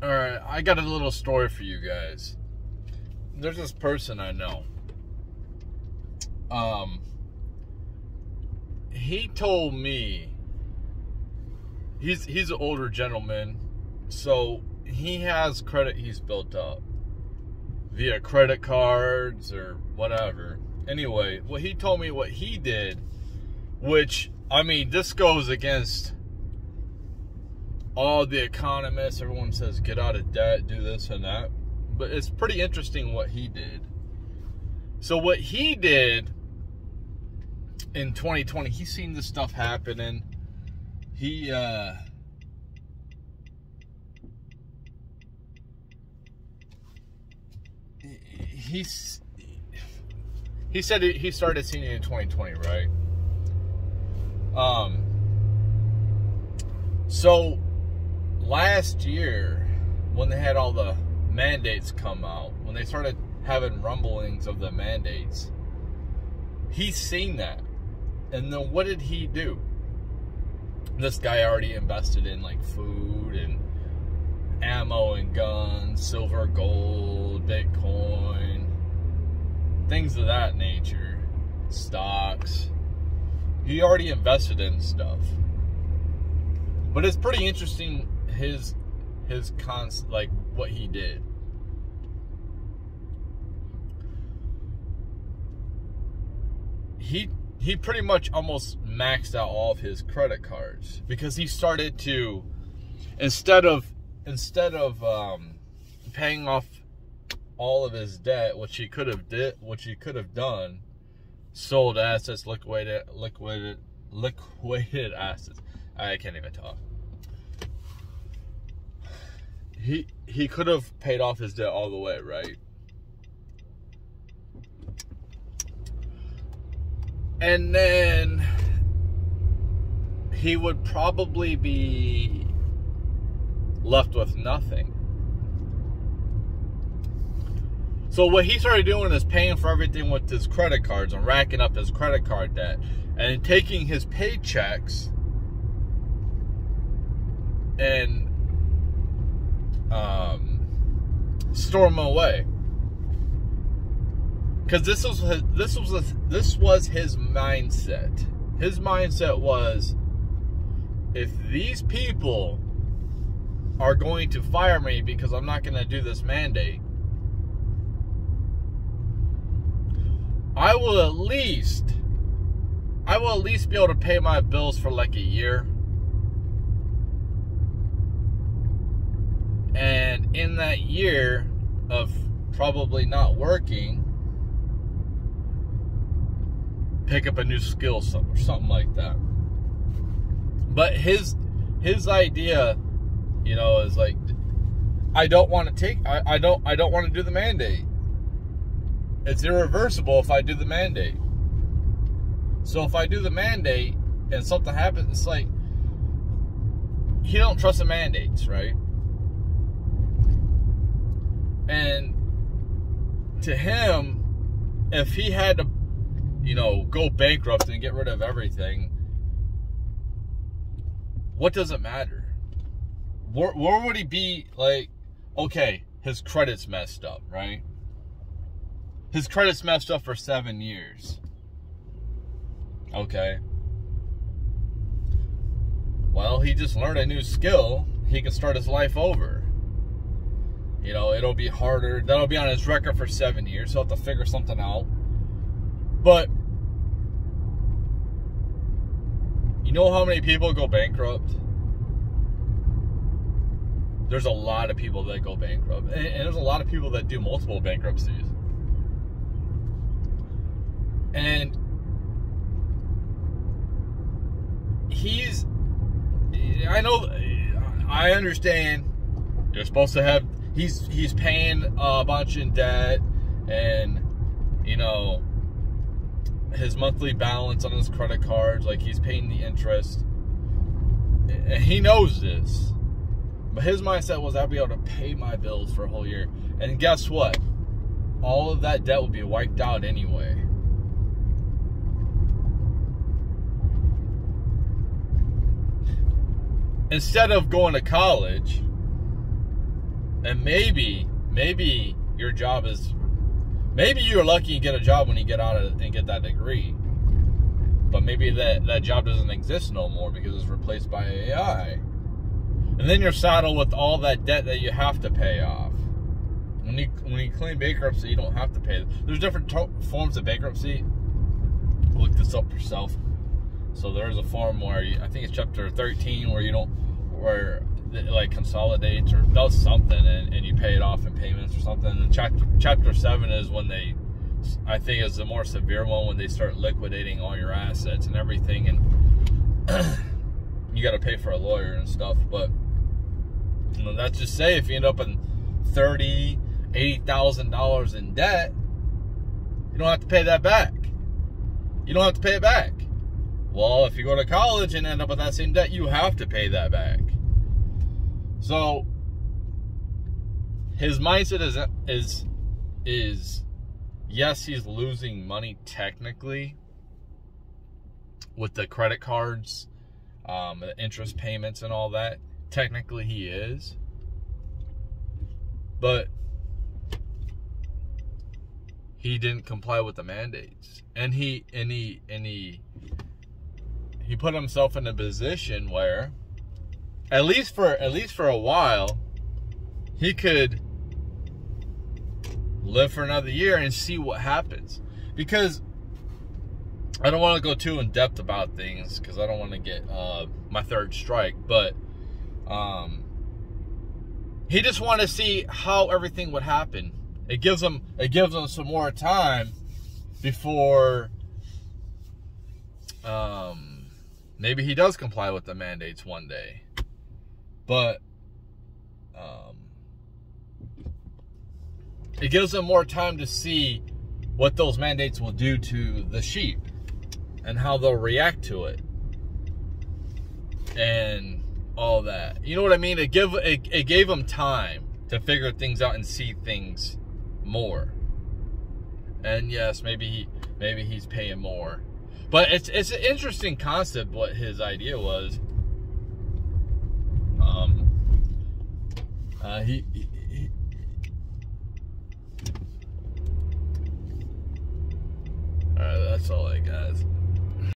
Alright, I got a little story for you guys. There's this person I know. He told me he's an older gentleman, so he has credit he's built up via credit cards or whatever. Anyway, what he told me what he did, which, I mean, this goes against all the economists. Everyone says get out of debt, do this and that, but it's pretty interesting what he did. So what he did in 2020, he's seen this stuff happening. He said he started seeing it in 2020, right? So last year, when they had all the mandates come out, when they started having rumblings of the mandates, he's seen that. And then what did he do? This guy already invested in like food and ammo and guns, silver, gold, Bitcoin, things of that nature, stocks. He already invested in stuff. But it's pretty interesting like what he did. He pretty much almost maxed out all of his credit cards because he started to, instead of paying off all of his debt, which he could have done, sold assets, liquidated assets. I can't even talk. He could have paid off his debt all the way, right? And then he would probably be left with nothing. So what he started doing is paying for everything with his credit cards and racking up his credit card debt and taking his paychecks and store them away. Because this was his mindset. His mindset was, if these people are going to fire me because I'm not going to do this mandate, I will at least be able to pay my bills for like a year. And in that year of probably not working, pick up a new skill, something like that. But his idea, you know, is like, I don't want to do the mandate. It's irreversible if I do the mandate. So if I do the mandate and something happens, it's like, he don't trust the mandates, right? And to him, if he had to, you know, go bankrupt and get rid of everything, what does it matter? Where would he be? Like, okay, his credit's messed up, right? His credit's messed up for 7 years. Okay. Well, he just learned a new skill. He can start his life over. You know, it'll be harder. That'll be on his record for 7 years. He'll have to figure something out. But you know how many people go bankrupt? There's a lot of people that go bankrupt. And there's a lot of people that do multiple bankruptcies. And I understand you're supposed to have, he's paying a bunch in debt, and, you know, his monthly balance on his credit cards, like he's paying the interest. And he knows this. But his mindset was, I'll be able to pay my bills for a whole year. And guess what? All of that debt will be wiped out anyway. Instead of going to college, And maybe your job is, maybe you're lucky you get a job when you get out of and get that degree. But maybe that job doesn't exist no more because it's replaced by AI. And then you're saddled with all that debt that you have to pay off. When you claim bankruptcy, you don't have to pay. There's different forms of bankruptcy. Look this up yourself. So there's a form where I think it's chapter 13 where it like consolidates or does something and you pay it off in payments or something. And chapter 7 is when I think is the more severe one, when they start liquidating all your assets and everything, and you got to pay for a lawyer and stuff. But that's just say if you end up in $30,000, $80,000 in debt, you don't have to pay that back. You don't have to pay it back. Well, if you go to college and end up with that same debt, you have to pay that back. So his mindset is yes, he's losing money technically with the credit cards, the interest payments and all that. Technically he is. But he didn't comply with the mandates. And he put himself in a position where at least for a while he could live for another year and see what happens. Because I don't want to go too in depth about things because I don't want to get my third strike, but he just wanted to see how everything would happen. It gives him some more time before maybe he does comply with the mandates one day. But it gives them more time to see what those mandates will do to the sheep and how they'll react to it and all that. You know what I mean? It gave them time to figure things out and see things more. And yes, maybe he's paying more. But it's an interesting concept what his idea was.